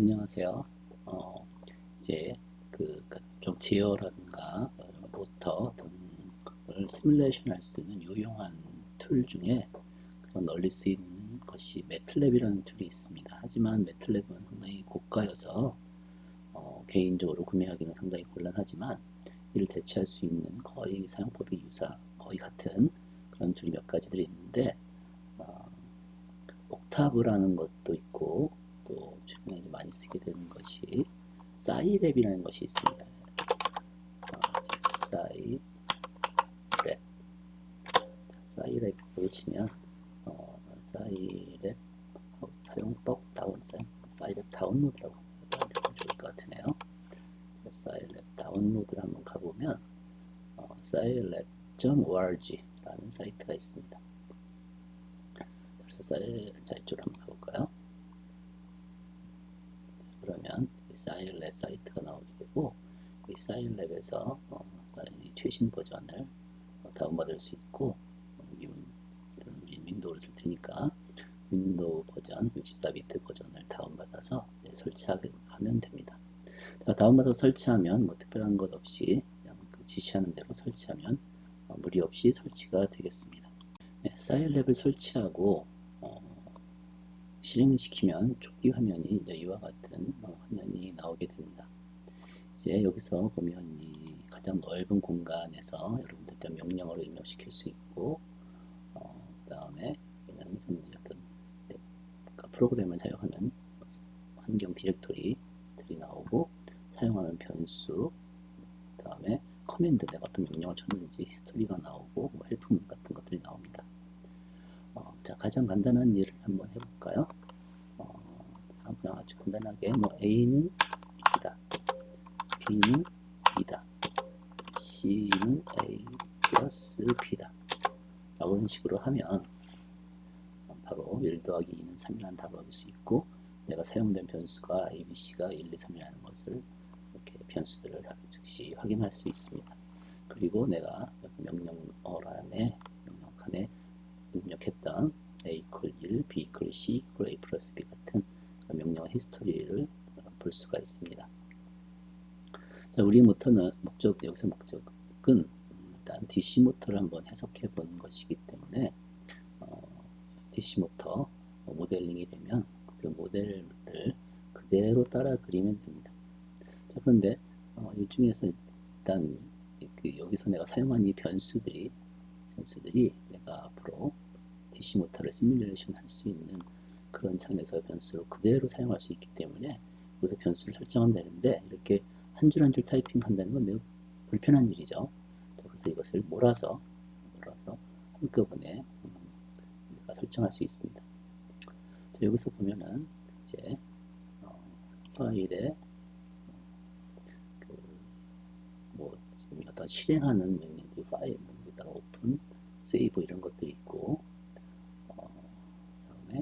안녕하세요. 어, 이제 좀 제어라든가 모터 등을 시뮬레이션 할 수 있는 유용한 툴 중에 가장 널리 쓰이는 것이 매틀랩이라는 툴이 있습니다. 하지만 매틀랩은 상당히 고가여서 개인적으로 구매하기는 상당히 곤란하지만 이를 대체할 수 있는 거의 사용법이 거의 같은 그런 툴이 몇 가지들이 있는데 어, 옥타브라는 것도 있고 또 최근에 이제 많이 쓰게 되는 것이 사이랩이라는 것이 있습니다. 사이랩, 사이랩으로 치면 사이랩 사용법 사이랩 다운로드라고 하면 좋을 것 같으네요. 사이랩 다운로드를 한번 가보면 scilab.org라는 사이트가 있습니다. 그래서 이쪽으로 한번 가볼까요? 그러면 사이랩 사이트가 나오게 되고 이 사이랩에서 최신 버전을 다운받을 수 있고 윈도우를 쓸 테니까 윈도우 버전 64비트 버전을 다운받아서 설치하면 됩니다. 자, 다운받아서 설치하면 뭐 특별한 것 없이 그냥 지시하는 대로 설치하면 무리 없이 설치가 되겠습니다. 네, 사이랩을 설치하고 실행시키면 조기 화면이 이제 이와 같은 화면이 나오게 됩니다. 이제 여기서 보면 이 가장 넓은 공간에서 여러분들 명령어를 입력시킬 수 있고 그 다음에 현재 어떤 프로그램을 사용하는 환경 디렉토리들이 나오고 사용하는 변수 그 다음에 커맨드 내가 어떤 명령을 쳤는지 히스토리가 나오고 뭐 헬프문 같은 것들이 나옵니다. 자, 가장 간단한 예를 한번 해볼까요? 그냥 아주 간단하게 뭐 A는 B다, B는 B다, C는 A 플러스 B다 라고 이런 식으로 하면 바로 1 더하기 2는 3이라는 답을 얻을 수 있고 내가 사용된 변수가 A, B, C가 1, 2, 3이라는 것을 이렇게 변수들을 즉시 확인할 수 있습니다. 그리고 내가 명령어란에 명령칸에 입력했던 A 이퀄 1, B 이퀄 C 이퀄 A 플러스 B 같은 명령어 히스토리를 볼 수가 있습니다. 자, 우리 여기서 목적은 일단 DC 모터를 한번 해석해 보는 것이기 때문에 DC 모터 모델링이 되면 그 모델을 그대로 따라 그리면 됩니다. 자, 그런데 이 중에서 일단 여기서 내가 사용한 이 변수들이 내가 앞으로 DC 모터를 시뮬레이션 할 수 있는 그런 창에서 변수로 그대로 사용할 수 있기 때문에 여기서 변수를 설정하면 되는데 이렇게 한 줄 한 줄 타이핑 한다는 건 매우 불편한 일이죠. 자, 그래서 이것을 몰아서 한꺼번에 우리가 설정할 수 있습니다. 자, 여기서 보면은 이제 파일에 뭐 지금 어떤 실행하는 명령들 파일 여기다가 오픈, 세이브 이런 것들이 있고 다음에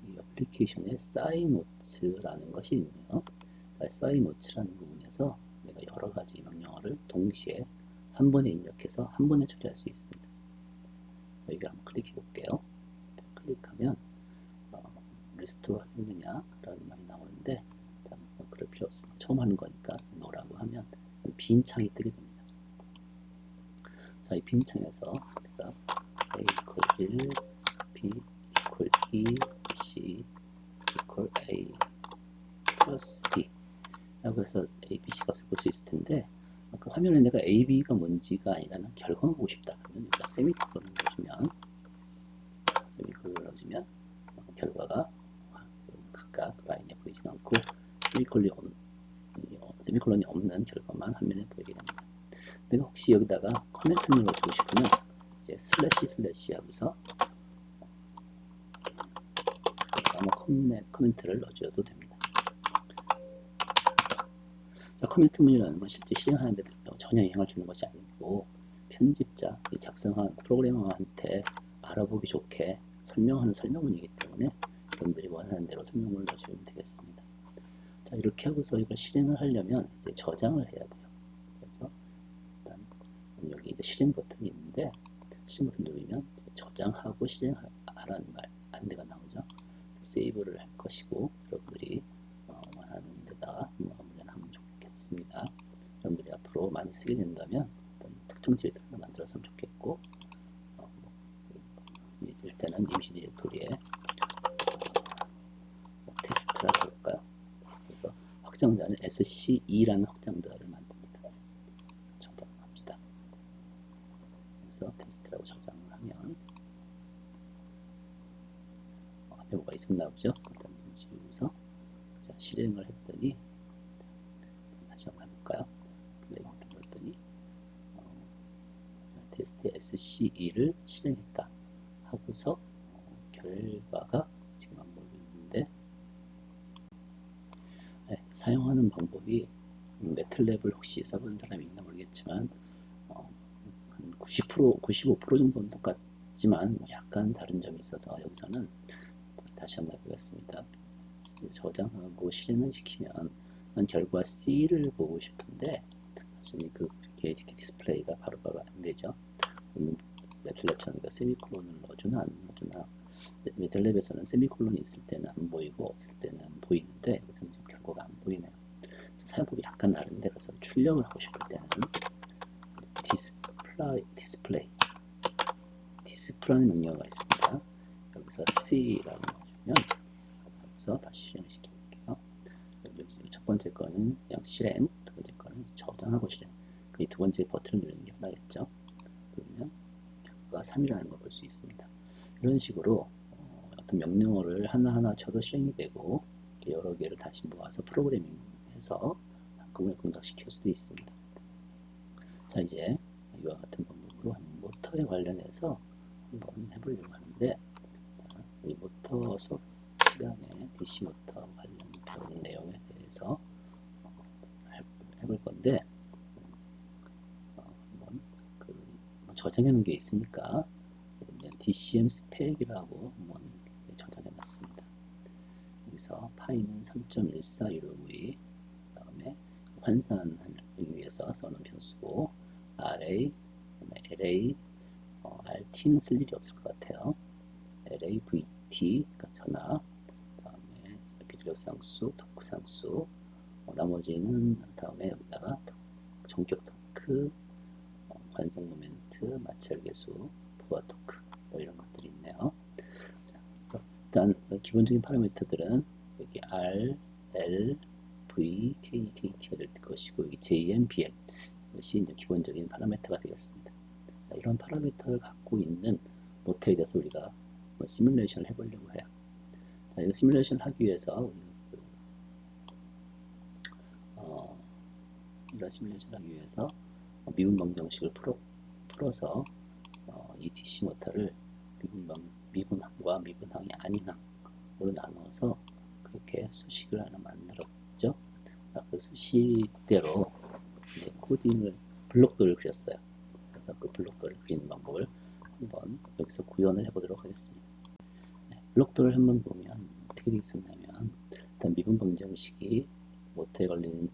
이 어플리케이션에 사이노츠라는 것이 있네요. 사이노츠라는 부분에서 내가 여러 가지 명령어를 동시에 한 번에 입력해서 한 번에 처리할 수 있습니다. 자, 여기 한번 클릭해 볼게요. 클릭하면 리스트로 하겠느냐 라는 말이 나오는데 자, 그럴 필요 없으니 처음 하는 거니까 노라고 하면 빈 창이 뜨게 됩니다. 자, 이 빈 창에서 내가 A 이퀄 1, B 이퀄 2, C 이퀄 A 플러스 B 라고 해서 A, B, C 값을 볼 수 있을 텐데 그 화면에 내가 A, B가 뭔지가 아니라 결과만 보고 싶다. 그러면 여기다 세미콜론을 넣어주면 결과가 각각 라인에 보이진 않고 세미콜론이 없는 결과만 화면에 보이게 됩니다. 내가 혹시 여기다가 커멘트를 넣어주고 싶으면 이제 슬래시 하고서 커멘트를 넣어줘도 됩니다. 자, 커멘트문이라는 건 실제 실행하는 데 전혀 영향을 주는 것이 아니고 편집자, 작성한 프로그래머한테 알아보기 좋게 설명하는 설명문이기 때문에 여러분들이 원하는 대로 설명문을 넣어주면 되겠습니다. 자, 이렇게 하고서 이걸 실행을 하려면 이제 저장을 해야 돼요. 그래서 일단 여기 이제 실행 버튼이 있는데 실행 버튼 누르면 저장하고 실행하라는 안내가 나오죠. 세이브를 할 것이고 여러분들이 쓰게 된다면 어떤 특정 디렉토리를 만들었으면 좋겠고, 일단은 임시 디렉토리에 테스트라고 할까요? 그래서 확장자는 SCE라는 확장자를 만듭니다. 저장합시다. 그래서 테스트라고 저장을 하면 앞에 뭐가 있었나 보죠? 일단 지우면서 자, 실행을 했더니 다시 한번 해볼까요? 플레이 버튼 눌렀더니 테스트 SCE를 실행했다 하고서 결과가 지금 안 보이고 있는데, 네, 사용하는 방법이 매틀랩을 혹시 써본 사람이 있나 모르겠지만 한 90%, 95% 정도는 똑같지만 약간 다른 점이 있어서 여기서는 다시 한번 해보겠습니다. 저장하고 실행을 시키면 결과 C를 보고 싶은데 사실 그게 디스플레이가 바로바로 안 되죠. 매틀랩처럼 세미콜론을 넣어주나 안 넣어주나, 매틀랩에서는 세미콜론이 있을 때는 안 보이고 없을 때는 보이는데 여기서는 지금 결과가 안 보이네요. 사용법이 약간 다른데, 그래서 출력을 하고 싶을 때는 디스플라는 명령어가 있습니다. 여기서 C라고 넣어주면 여기서 다시 실행시켜볼게요. 첫 번째 거는 그냥 실행, 두 번째 거는 저장하고 실행. 그 두 번째 버튼을 누르는 게 편하겠죠. 그러면 결과가 3이라는 걸 볼 수 있습니다. 이런 식으로 어떤 명령어를 하나하나 쳐도 실행이 되고 여러 개를 다시 모아서 프로그래밍해서 한꺼번에 동작시킬 수도 있습니다. 자, 이제 이와 같은 방법으로 모터에 관련해서 한번 해보려고 하는데, 자, 이 모터 수업 시간에 DC 모터 관련 배운 내용에 대해서 해볼 건데, 한번 저장해 놓은 게 있으니까 DCM 스펙이라고 한번 저장해 놨습니다. 여기서 파이는 3.1415V, 다음에 환산하기 위해서 써놓은 변수고, RA, LA, RT는 쓸 일이 없을 것 같아요. LA, VT, 그러니까 전압, 다음에 기술력 상수, 토크 상수, 나머지는 다음에 여기다가 전격 토크, 관성 모멘트, 마찰 계수, 부하 토크, 뭐 이런 것들이 있네요. 자, 그래서 일단 기본적인 파라미터들은 여기 R, L, V, K, KT가 될 것이고, 여기 JM, BM, 이것이 이제 기본적인 파라미터가 되겠습니다. 자, 이런 파라미터를 갖고 있는 모터에 대해서 우리가 시뮬레이션을 해보려고 해요. 자, 이거 시뮬레이션을 하기 위해서 이런 시뮬레이션을 하기 위해서 미분 방정식을 풀어서 이 DC 모터를 미분항과 미분항이 아닌 항으로 나누어서 그렇게 수식을 하나 만들었죠. 자, 그 수식대로 코딩을 블록도를 그렸어요. 그래서 그 블록도를 그리는 방법을 한번 여기서 구현을 해보도록 하겠습니다. 블록도를 한번 보면 어떻게 되어 있었냐면, 일단 미분 방정식이 모터에 걸리는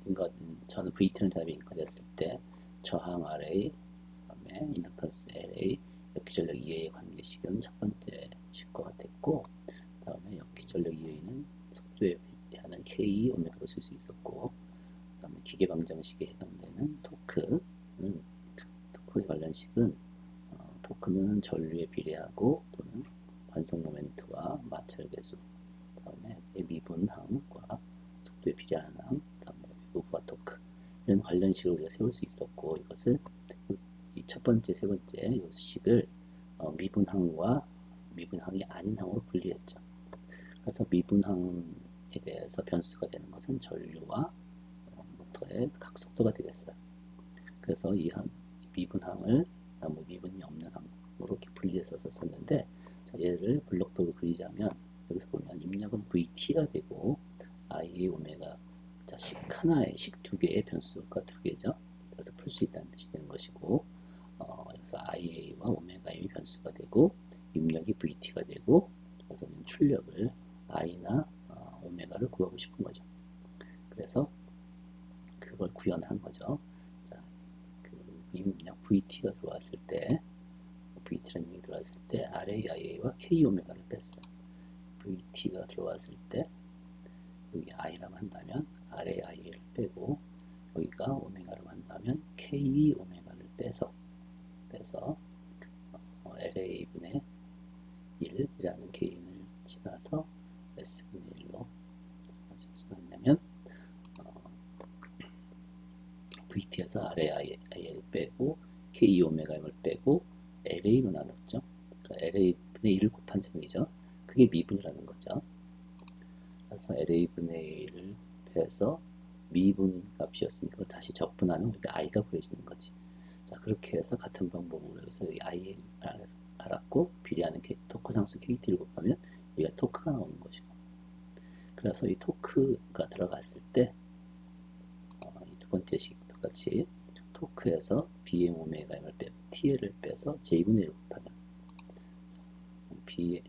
저는 VT는 잡이 인커됐을 때 저항 RA, 그다음에 인덕턴스 LA, 역기전력 EA의 관계식은 첫 번째 식과 같았고, 다음에 역기전력 EA는 속도에 비하는 K, 오메가로 쓸 수 있었고, 그다음에 기계 방정식에 해당되는 토크에 관련 식은 토크는 전류에 비례하고 또는 관성 모멘트와 마찰 계수, 다음에 미분항과 속도에 비례하는 항, 다음에 외부와 토크, 이런 관련식을 우리가 세울 수 있었고, 이것을 이 첫 번째, 세 번째 이 수식을 미분항과 미분항이 아닌 항으로 분리했죠. 그래서 미분항에 대해서 변수가 되는 것은 전류와 모터의 각속도가 되겠어요. 그래서 이 미분항을 미분이 없는 항으로 이렇게 분리해서 썼는데, 자, 얘를 블록도로 그리자면 여기서 보면 입력은 VT가 되고 IA, 오메가, 자, 식 하나에 식 두 개의 변수가 두 개죠. 그래서 풀 수 있다는 뜻이 되는 것이고, 여기서 IA와 오메가의 변수가 되고 입력이 VT가 되고, 그래서 출력을 I나 오메가를 구하고 싶은 거죠. 그래서 그걸 구현한 거죠. 자, 그 입력 VT가 들어왔을 때, VT라는 명이 들어왔을 때 RA, IA와 K 오메가를 뺐어요. VT가 들어왔을 때 여기 I라고 한다면 RA, IA를 빼고 여기가 오메가로 간다면 K 오메가를 빼서 LA분의 1이라는 개인을 지나서 S분의 1로 무슨 말이냐면 VT에서 RAIL 빼고 K 오메가를 빼고 LA로 나눴죠. 그러니까 LA분의 1을 곱한 셈이죠. 그게 미분이라는 거죠. 그래서 LA분의 1을 빼서 미분 값이었으니까 그걸 다시 적분하면 우리가 i가 구해지는 거지. 자, 그렇게 해서 같은 방법으로 해서 여기 i 알았고 비례하는 토크 상수 KT를 곱하면 여기가 토크가 나오는 것이고. 그래서 이 토크가 들어갔을 때 이 두 번째 식 똑같이 토크에서 BM 오메가M을 빼고 TL을 빼서 J분의 1을 곱하면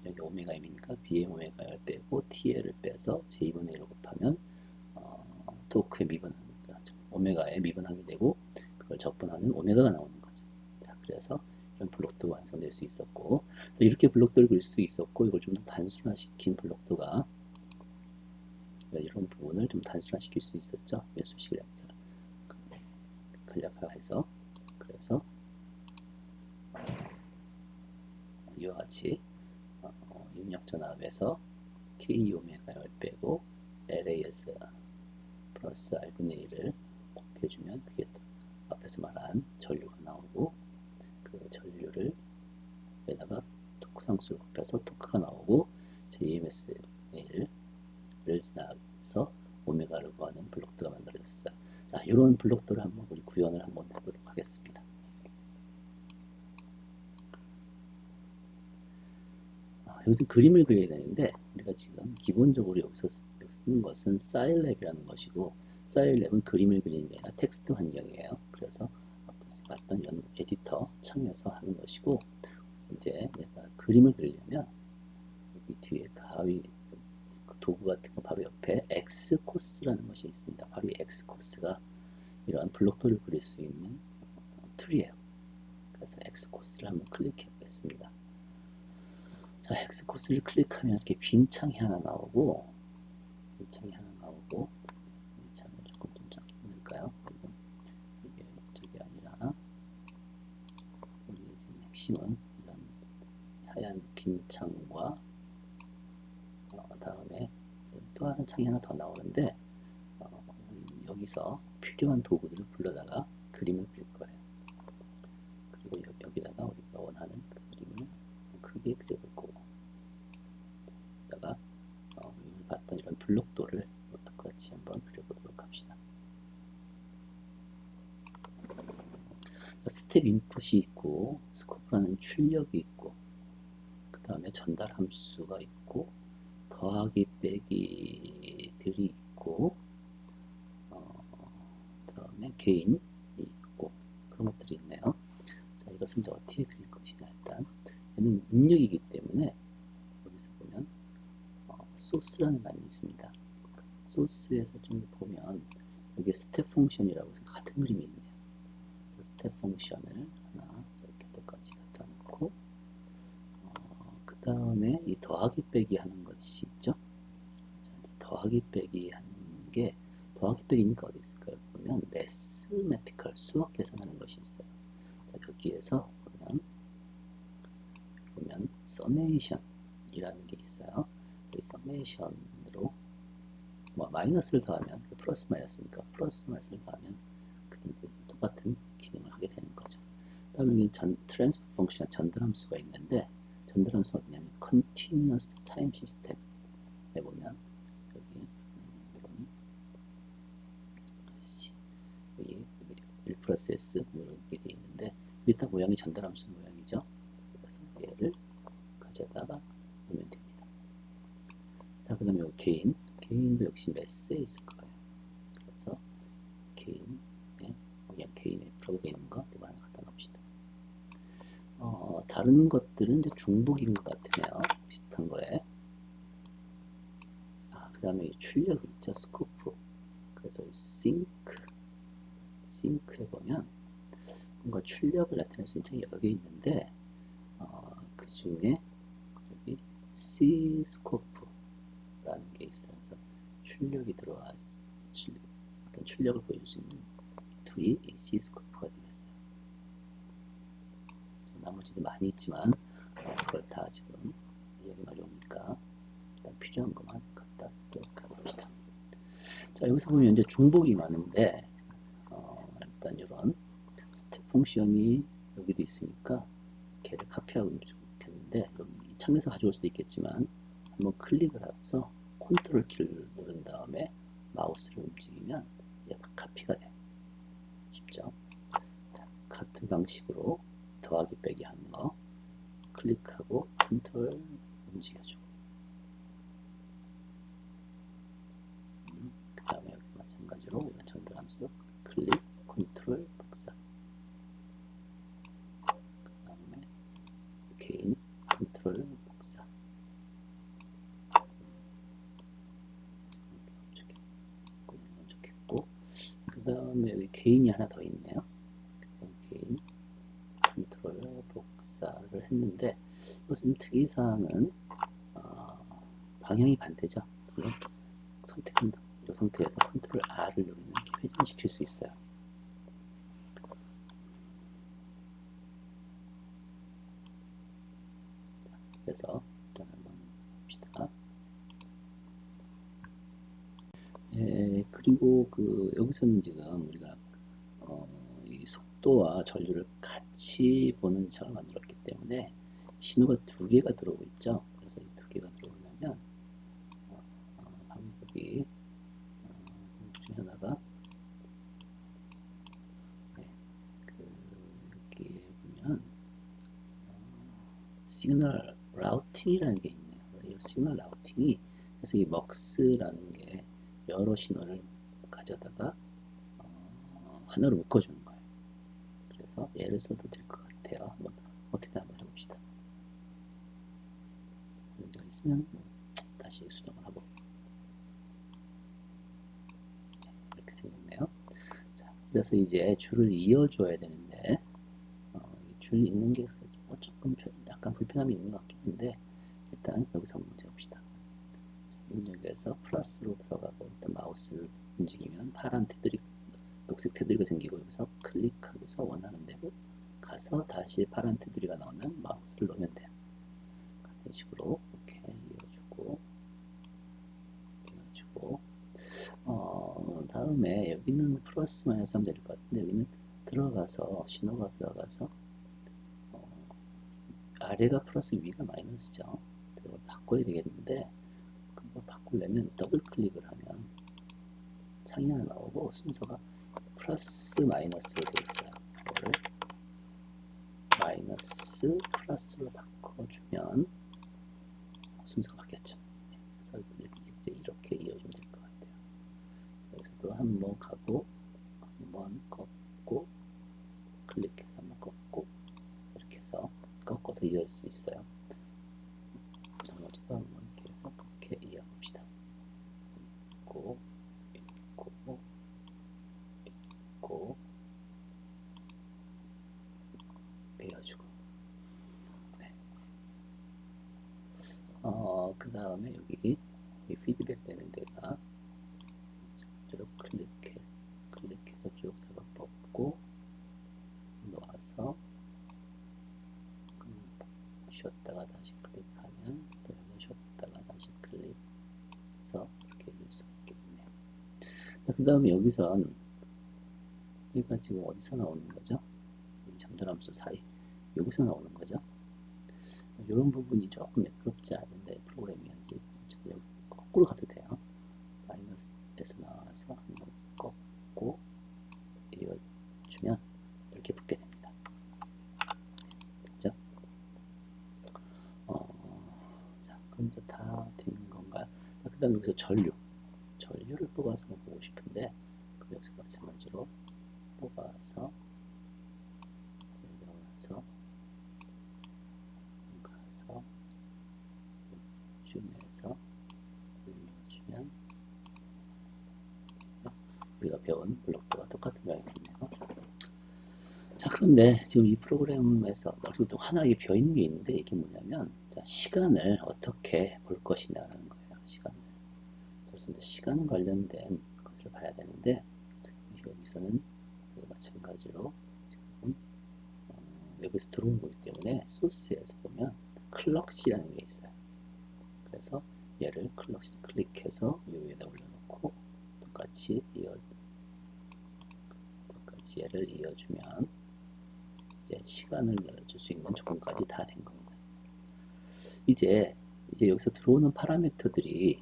여기 오메가 M이니까 BM 오메가를 빼고 TL을 빼서 J분의 1을 곱하면 토크의 미분 오메가에 미분하게 되고 그걸 적분하면 오메가가 나오는 거죠. 자, 그래서 이런 블록도 완성될 수 있었고 이렇게 블록들을 그릴 수 있었고 이걸 좀 더 단순화시킨 블록도가 이런 부분을 좀 단순화시킬 수 있었죠. 수식을 간략화해서 그래서 이와 같이 입력전압에서 K 오메가를 빼고 LAS 플러스 R분의 1을 곱해주면 그게 또 앞에서 말한 전류가 나오고 그 전류를 에다가 토크 상수를 곱해서 토크가 나오고 JMS분의 1을 지나서 오메가를 구하는 블록도가 만들어졌어요. 자, 이런 블록도를 한번 우리 구현을 한번 해보도록 하겠습니다. 여기서 그림을 그려야 되는데 우리가 지금 기본적으로 여기서 쓰는 것은 사일랩이라는 것이고 사일랩은 그림을 그리는 게 아니라 텍스트 환경이에요. 그래서 앞에서 봤던 이런 에디터 창에서 하는 것이고 이제 내가 그림을 그리려면 여기 뒤에 가위 도구 같은 거 바로 옆에 X 코스라는 것이 있습니다. 바로 이 X 코스가 이러한 블록도를 그릴 수 있는 툴이에요. 그래서 X 코스를 한번 클릭해 보겠습니다. 자, X 코스를 클릭하면 이렇게 빈 창이 하나 나오고 빈창을 조금 좀 작게 만들까요? 이게 목적이 아니라 우리 지금 핵심은 이런 하얀 빈 창과 다음에 또 하나 창이 하나 더 나오는데 여기서 필요한 도구들을 불러다가 그림을 그릴 거예요. 그리고 여기다가 우리가 원하는 그 그림을 크게 그려볼 거고 여기다가 여기서 봤던 이런 블록도를 똑같이 한번 그려보도록 합시다. 스텝 인풋이 있고 스코프라는 출력이 있고 그 다음에 전달 함수가 있고 더하기 빼기들이 있고 그 다음에 개인이 있고 그런 것들이 있네요. 자, 이것은 이제 어떻게 그릴 것이냐. 일단 얘는 입력이기 때문에 여기서 보면 소스라는 말이 있습니다. 소스에서 좀 보면 여기 스텝 펑션이라고 해서 같은 그림이 있네요. 스텝 펑션을 하나 이렇게 똑같이 갖다 놓고 그 다음에 이 더하기 빼기 하는 것이 있죠. 자, 이제 더하기 빼기 하는 게 더하기 빼기니까 어디 있을까요? 보면 매스매티컬 수학 계산하는 것이 있어요. 자, 여기에서 보면 서메이션이라는 게 있어요. 이 서메이션으로 마이너스를 더하면 플러스 마이너스니까 플러스 마이너스를 더하면 그게 이제 똑같은 기능을 하게 되는 거죠. 다음에 트랜스퍼 펑션 전달함수가 있는데 전달함수가 뭐냐면 continuous time system에 보면 여기 이런 여기 1 플러스 s 이렇게 되어 있는데 여기 모양이 전달함수 모양이죠. 그래서 얘를 가져다가 보면 됩니다. 자, 그 다음에 개인도 역시 매스에 있을 거예요. 그래서 그냥 개인의 프로가 되어 있는 거 이거 하나 갖다 놓읍시다. 다른 것들은 이제 중복인 것 같으네요. 비슷한 거에. 그 다음에 출력이 있죠. 스코프. 그래서 싱크에 보면 뭔가 출력을 나타낼 수 있는 창이 여러 개 있는데 그 중에 여기 C 스코프라는 게 있어요. 그래서 출력이 들어왔 어떤 출력을 보여줄 수 있는 둘이 C 스코프가 되겠어요. 나머지도 많이 있지만 그걸 다 지금 이야기하려 오니까 일단 필요한 것만 갖다 쓰도록 해봅시다. 자, 여기서 보면 이제 중복이 많은데 일단 이런 스텝 펑션이 여기도 있으니까 걔를 카피하고 좋겠는데 여기 창에서 가져올 수도 있겠지만 한번 클릭을 하고서 컨트롤 키를 누른 다음에 마우스를 움직이면 이제 카피가 돼요. 쉽죠? 자, 같은 방식으로 더하기 빼기 하는 거 클릭하고 컨트롤 움직여주고 그 다음에 여기 마찬가지로 이런 전달함수 클릭 컨트롤 복사 그 다음에 개인 컨트롤 복사 좋겠고 그 다음에 여기 개인이 하나 더 있네요. 그래서 개인 컨트롤 복사를 했는데 무슨 특이사항은 방향이 반대죠. 선택한다. 이 상태에서 컨트롤 R을 누르면 이렇게 회전시킬 수 있어요. 그래서 일단 한번 봅시다. 예, 그리고 여기서는 지금 우리가 이 속도와 전류를 같이 보는 창을 만들었기 때문에 신호가 두 개가 들어오고 있죠. 그래서 이 두 개가 들어오려면 방법이 중에 하나가 여기 보면 시그널 라우팅이라는 게 있네요. 이 시그널 라우팅이 그래서 이 먹스라는 게 여러 신호를 가져다가 하나로 묶어주는 거예요. 그래서 예를 써도 될 것 같아요. 한번 어떻게 한번 해봅시다. 문제가 있으면 다시 수정을 하고 이렇게 생겼네요. 자, 그래서 이제 줄을 이어줘야 되는데 줄 있는 게 조금 약간 불편함이 있는 것 같긴 한데 일단 여기서 한번 해봅시다. 입력에서 플러스로 들어가고 일단 마우스를 움직이면 파란 테두리, 녹색 테두리가 생기고 여기서 클릭하고서 원하는 대로 가서 다시 파란 테두리가 나오면 마우스를 놓으면 돼요. 같은 식으로 이렇게 이어주고 다음에 여기는 플러스 마이너스 하면 될 것 같은데 여기는 들어가서 신호가 들어가서 아래가 플러스 위가 마이너스죠. 이걸 바꿔야 되겠는데 그걸 바꾸려면 더블 클릭을 하면 창이 하나 나오고 순서가 플러스 마이너스로 되어 있어요. 이거를 마이너스 플러스로 바꿔주면 순서가 바뀌었죠. 그래서 이제 이렇게 이어주면 될 것 같아요. 여기서도 한번 가고 한번 꺾고 클릭해서 한번 꺾고 이렇게 해서 꺾어서 이어줄 수 있어요. 나머지도 한번 이렇게 해서 그렇게 이어봅시다. 있고 있고 있고 빼어주고 네. 그 다음에 여기 피드백 되는 데가 쭉 클릭해서 쭉 잡아 뽑고 놓아서 쉬었다가 다시 클릭하면 또 여기 쉬었다가 다시 클릭해서 이렇게 해줄 수 있겠네요. 자, 그 다음에 여기선 얘가 지금 어디서 나오는 거죠? 이 잠들함수 사이 여기서 나오는 거죠. 이런 부분이 조금 매끄럽지 않은데 프로그래밍이지 여기 거꾸로 가도 돼요. 마이너스에서 나와서 한번 꺾고 이어주면 이렇게 붙게 됩니다. 됐죠? 자, 그럼 이제 다 된 건가요? 자, 그 다음에 여기서 전류를 뽑아서 보고 싶은데 그럼 여기서 마찬가지로 뽑아서 내려와서 가서 줌해서 올려주면 우리가 배운 블록들과 똑같은 모양이 되네요. 자, 그런데 지금 이 프로그램에서 또 하나 비어있는 게 있는데 이게 뭐냐면 자, 시간을 어떻게 볼 것이냐라는 거예요. 시간을. 그래서 이제 시간 관련된 것을 봐야 되는데 여기서는 마찬가지로 지금 여기서 들어온 거기 때문에 소스에서 보면 클럭시라는 게 있어요. 그래서 얘를 클럭시 클릭해서 이 위에다 올려놓고 똑같이 얘를 이어주면 이제 시간을 넣어줄 수 있는 조건까지 다 된 겁니다. 이제 여기서 들어오는 파라미터들이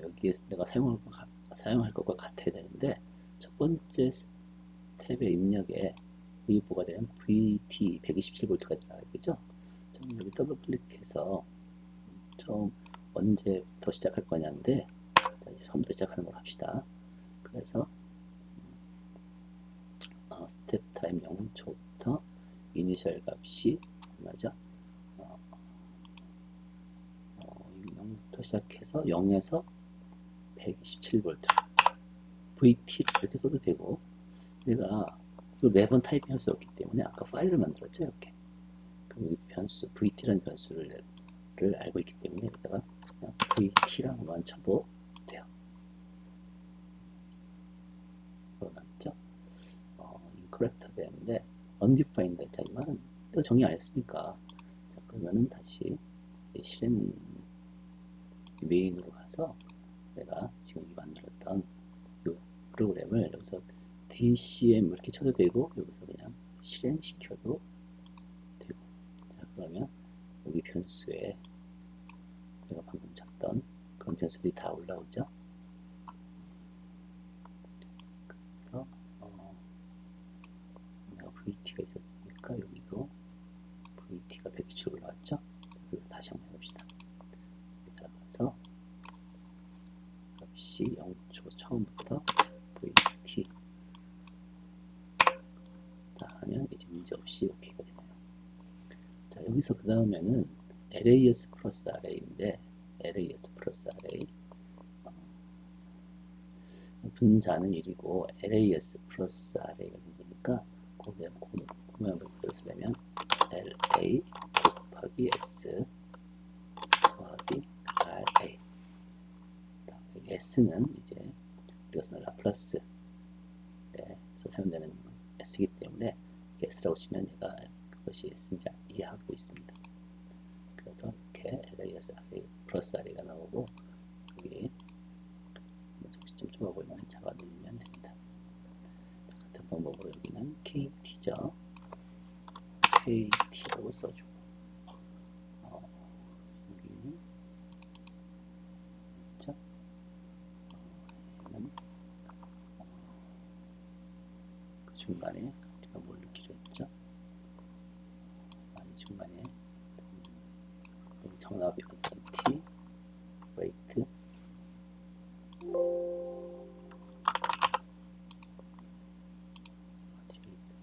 여기에 내가 사용할 것과 같아야 되는데 첫 번째 스텝의 입력에 V4가 되면 VT 127V가 들어가겠죠. 저는 여기 더블 클릭해서 처음 언제부터 시작할 거냐인데 처음부터 시작하는 걸 합시다. 그래서 스텝 타임 0초부터 이니셜 값이 얼마죠? 0부터 시작해서 0에서 127V VT 이렇게 써도 되고, 내가 매번 타이핑할 수 없기 때문에 아까 파일을 만들었죠. 이렇게 그럼 이 변수 VT라는 변수를 알고 있기 때문에 여기다가 그냥 VT라고만 쳐도 돼요. 맞죠? incorrect 되는데 undefined, 자, 이 말은 내가 정의 안 했으니까, 자, 그러면은 다시 실행 메인으로 가서 내가 지금 만들었던 이 프로그램을 여기서 DCM 이렇게 쳐도 되고 여기서 그냥 실행시켜도 되고, 자, 그러면 여기 변수에 내가 방금 찾던 그런 변수들이 다 올라오죠. 그래서 내가 VT가 있었으니까 여기도 VT가 100초 올라왔죠. 그래서 다시 한번 해봅시다. 들어가서 값이 0초 처음부터 VT 다 하면 이제 문제없이 OK가 되네요. 자, 여기서 그 다음에는 LAS 플러스 RA인데 LAS 플러스 RA 분자는 1이고 LAS 플러스 RA가 되니까 고명도 그대로 쓰려면 LA 곱하기 S 더하기 RA. S는 이제 우리가 쓰는 라플라스에서 사용되는 S이기 때문에 S라고 치면 얘가 그것이 S인지 이해하고 있습니다. 그래서 이렇게 LAS 플러스 RA가 나오고 여기 좀 좁아 보이면 잡아 넣으면 됩니다. 같은 방법으로 여기는 KT죠. KT라고 써주고 여기는 있죠. 얘는 그 중간에 우리가 뭘 넣기로 했죠. 중간에 정답이 T 레이트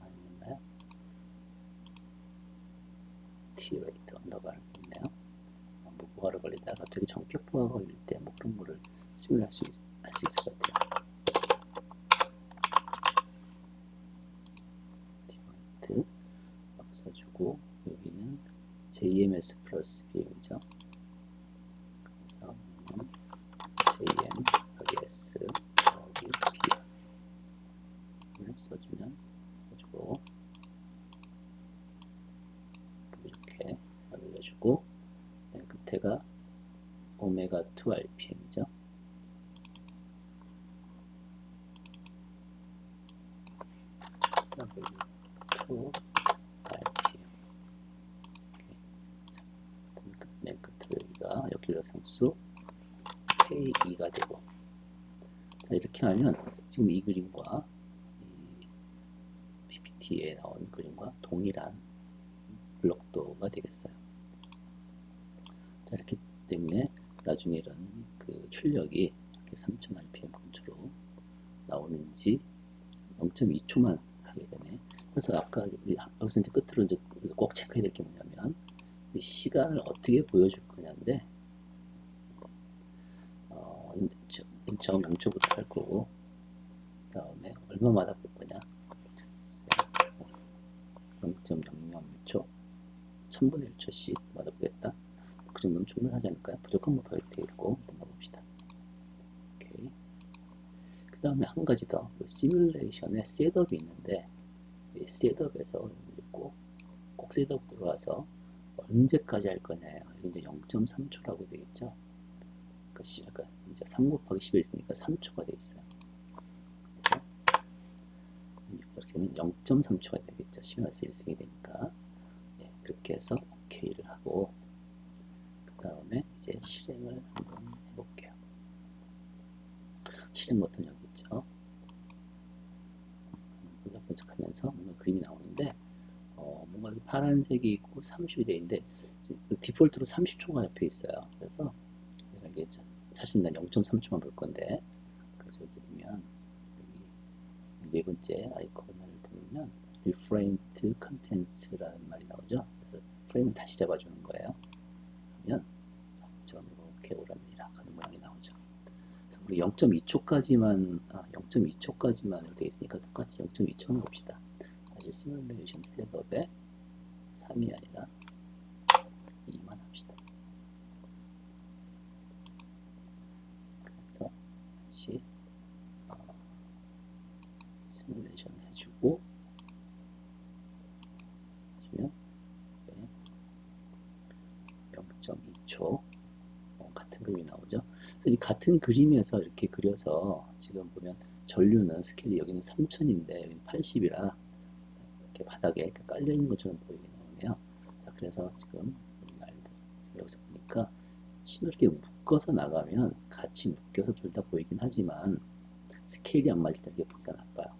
아니었나요? T 레이트 언더바를 썼네요. 부하를 걸리다가 갑자기 전격 부하가 걸릴 때 뭐 그런 거를 시뮬 할 수 있을 것 같아요. T 레이트 써주고 여기는 JMS 플러스 BM이죠. 그래서 JM 여기 S 여기 BM을 써주고 이렇게 올려주고 맨 끝에가 오메가 2 RPM이죠. W2 RPM. 맨 끝으로 여기가 여기로 상수 K2가 되고, 자, 이렇게 하면 지금 이 그림과 이 PPT에 나온 그림과 동일한 블록도가 되겠어요. 자, 이렇기 때문에 나중에 이런 그 출력이 이렇게 3000 RPM 근처로 나오는지 0.2초만 하게 되네. 그래서 아까 우리 여기서 이제 끝으로 이제 우리가 꼭 체크해야 될 게 뭐냐면 이 시간을 어떻게 보여줄 거냐인데 0.0초부터 할 거고 그 다음에 얼마마다 볼 거냐 0.001초 1000분의 1초씩 마다 보겠다. 그 정도면 충분하지 않을까요? 부족한 거 더 되겠고 한번 봅시다. 오케이. 그 그 다음에 한 가지 더, 그 시뮬레이션에 셋업이 있는데, 이 셋업에서 꼭 셋업 들어와서 언제까지 할 거냐예요. 여기 이제 0.3초라고 되어 있죠. 그러니까 이제 3 곱하기 10이 있으니까 3초가 되어 있어요. 그래서 이렇게 되면 0.3초가 되겠죠. 시뮬러스 1승이 되니까. 예, 그렇게 해서 OK를 하고, 그 다음에 이제 실행을 한번 해볼게요. 실행 버튼 여기 있죠. 번쩍번쩍하면서 뭔가 그림이 나오는데, 뭔가 파란색이 있고 30이 되어 있는데, 그 디폴트로 30초가 잡혀 있어요. 그래서 내가 이게 사실 난 0.3초만 볼 건데, 그래서 여기 보면 여기 네 번째 아이콘을 누르면 reframe to contents라는 말이 나오죠. 그래서 프레임을 다시 잡아주는 거예요. 그러면 좀 이렇게 오르내리락 하는 모양이 나오죠. 그래서 우리 0.2초까지만 0.2초까지만 이렇게 있으니까 똑같이 0.2초는 봅시다. 다시 시뮬레이션 셋업에 3이 아니라 2만 합시다. 그래서 다시 시뮬레이션 해주고 해주면 이제 0.2초 같은 그림이 나오죠. 그래서 이 같은 그림에서 이렇게 그려서 지금 보면 전류는 스케일이 여기는 3000인데 여기는 80이라 이렇게 바닥에 깔려 있는 것처럼 보이게 나오네요. 자, 그래서 지금 여기서 보니까 신호를 이렇게 묶어서 나가면 같이 묶여서 둘 다 보이긴 하지만 스케일이 안 맞을 때 이렇게 보기가 나빠요.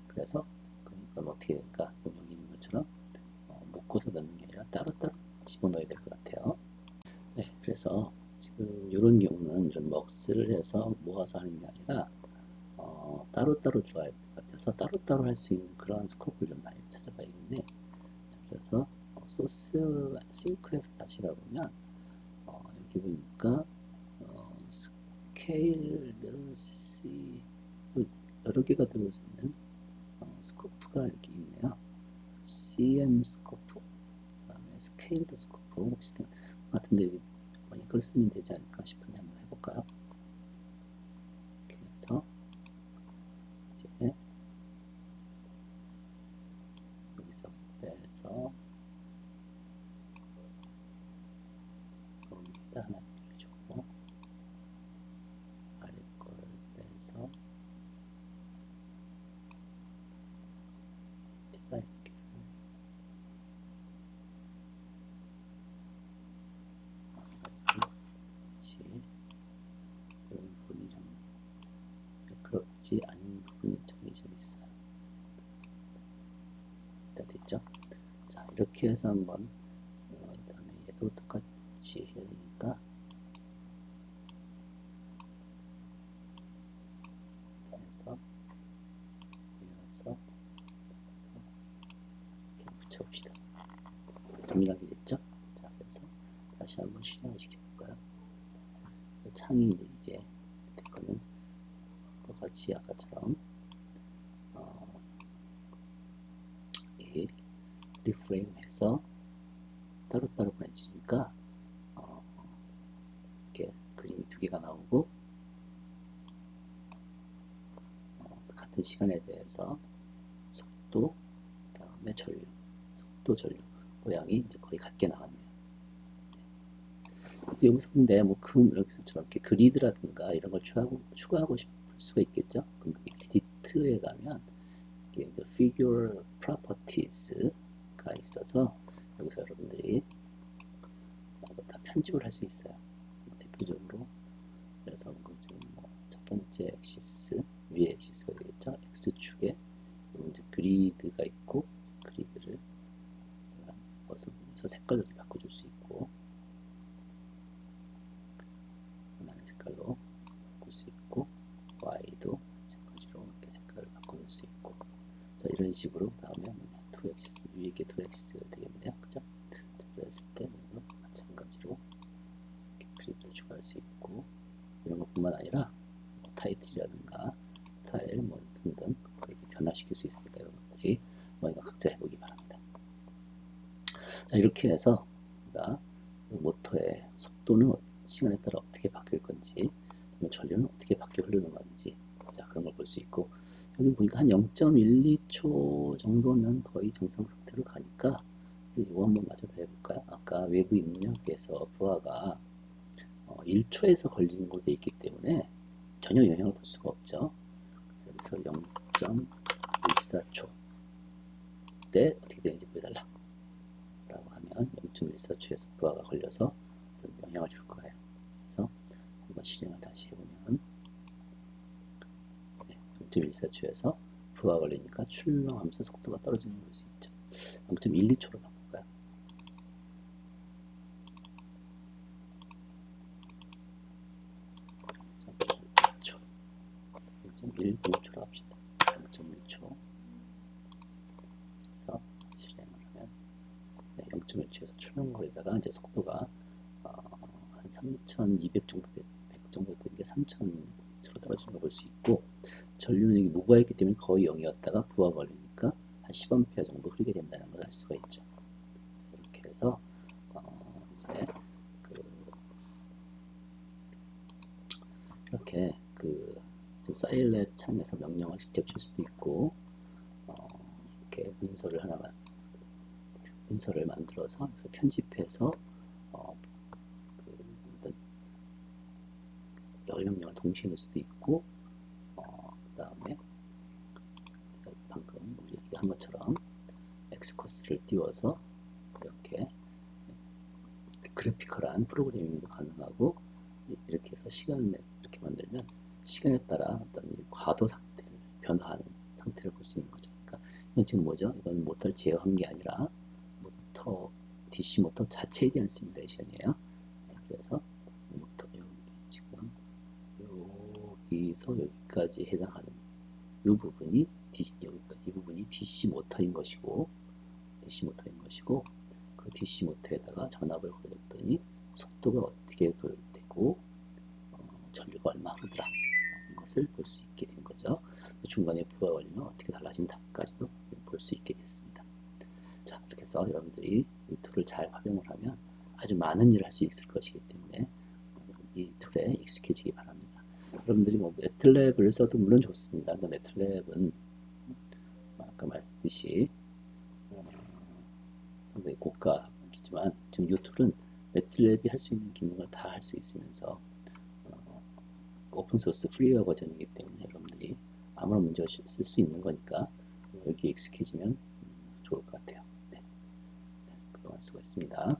그래서 그럼 어떻게 될까? 여기 있는 것처럼 묶어서 넣는 게 아니라 따로따로 집어넣어야 될 것 같아요. 네, 그래서 지금 이런 경우는 이런 먹스를 해서 모아서 하는 게 아니라 따로따로 들어갈 것 같아서 따로따로 할 수 있는 그런 스코프를 좀 많이 찾아봐야겠네. 자, 그래서 소스 싱크에서 다시 가보면 여기 보니까 스케일드 C 여러 개가 들어있는 스코프가 이렇게 있네요. CM 스코프, 그다음에 스케일드 스코프 비슷한 같은데 이걸 쓰면 되지 않을까 싶은데 한번 해볼까요? 이렇게 해서 이제 여기서 빼서 여기다 하나 주고 아래 걸 빼서 밑에다 이렇게 같이 이런 부분이 좀 매끄럽지 않은 부분이 좀 있어요. 다 됐죠? 자, 이렇게 해서 한번 그다음에 얘도 똑같이 해야 되니까 해서 이어서 이렇게 붙여봅시다. 동일하게 됐죠? 자, 그래서 다시 한번 실행을 시켜볼까요? 창이 이제 밑에 거는 똑같이 아까처럼 이 리프레임해서 따로따로 보내주니까 이렇게 그림이 두 개가 나오고 같은 시간에 대해서 속도, 다음에 전류, 속도, 전류 모양이 이제 거의 같게 나왔네요. 여기서 근데 뭐 여기서처럼 이렇게 그리드라든가 이런 걸 추가하고 싶을 수가 있겠죠. 그럼 에디트에 가면 이게 figure properties가 있어서 여기서 여러분들이 다 편집을 할 수 있어요. 대표적으로 그래서 지금 첫 번째 엑시스 위에 엑시스가 되겠죠. X축에 이제 그리드가 있고 그리드를 벗으면서 색깔로 바꿔줄 수 있고 원하는 색깔로 바꿀 수 있고 Y도 마찬가지로 이렇게 색깔을 바꿔줄 수 있고 자, 이런 식으로 다음에 2엑시스 위에 게 2엑시스가 되겠네요. 그죠? 그랬을 때 마찬가지로 이렇게 그리드를 추가할 수 있고 이런 것뿐만 아니라 타이틀이라든가 스타일 뭐 등등 그렇게 변화시킬 수 있으니까 여러분들이 이거 각자 해보기 바랍니다. 자, 이렇게 해서 우리가 그 모터의 속도는 시간에 따라 어떻게 바뀔 건지 전류는 어떻게 바뀌어 흐르는 건지 자, 그런 걸 볼 수 있고, 여기 보니까 한 0.12초 정도면 거의 정상 상태로 가니까 이거 한번 마저 더 해볼까요? 아까 외부 입력에서 부하가 1초에서 걸리는 걸로 돼 있기 때문에 전혀 영향을 볼 수가 없죠. 그래서 0.14초 때 어떻게 되는지 보여달라 라고 하면 0.14초에서 부하가 걸려서 영향을 줄 거예요. 그래서 한번 실행을 다시 해보면 0.14초에서 부하가 걸리니까 출렁하면서 속도가 떨어지는 걸 볼 수 있죠. 0.12초로 바꿀까요? 0.10초로 합시다. 0.1초 그래서 실행을 하면 0.1초에서 출렁거리다가 이제 속도가 한 3,200 정도 100 정도 되는 게 3,000로 떨어지는 걸 볼 수 있고, 전류는 무부하였기 때문에 거의 0이었다가 부하가 걸리니까 한 10A 정도 흐르게 된다는 걸 알 수가 있죠. 자, 이렇게 해서 이제 이렇게 지금 사일랩 창에서 명령을 직접 칠 수도 있고, 이렇게 문서를 만들어서 그래서 편집해서 여러 명령을 동시에 넣을 수도 있고, 그 다음에 방금 우리 한 것처럼 엑스코스를 띄워서 이렇게 그래피컬한 프로그래밍도 가능하고, 이렇게 해서 시간을 이렇게 만들면 시간에 따라 어떤 과도 상태를 변화하는 상태를 볼 수 있는 거죠. 그러니까 이건 지금 뭐죠? 이건 모터를 제어한 게 아니라 DC 모터 자체에 대한 시뮬레이션이에요. 그래서 모터 지금 여기서 여기까지 해당하는 이 부분이 이 부분이 DC 모터인 것이고, 그 DC 모터에다가 전압을 걸렸더니 속도가 어떻게 되고 전류가 얼마 흐르더라 라는 것을 볼 수 있게 된 거죠. 중간에 부하가 걸리면 어떻게 달라진다까지도 볼 수 있게 됐습니다. 자, 이렇게 해서 여러분들이 이 툴을 잘 활용을 하면 아주 많은 일을 할 수 있을 것이기 때문에 이 툴에 익숙해지기 바랍니다. 여러분들이 뭐 매틀랩을 써도 물론 좋습니다. 근데 매틀랩은 아까 말했듯이 상당히 고가이지만 지금 이 툴은 매틀랩이 할 수 있는 기능을 다 할 수 있으면서 오픈소스 프리웨어 버전이기 때문에 여러분들이 아무런 문제 없이 쓸 수 있는 거니까 여기에 익숙해지면 좋을 것 같아요. 네. 그동안 수고했습니다.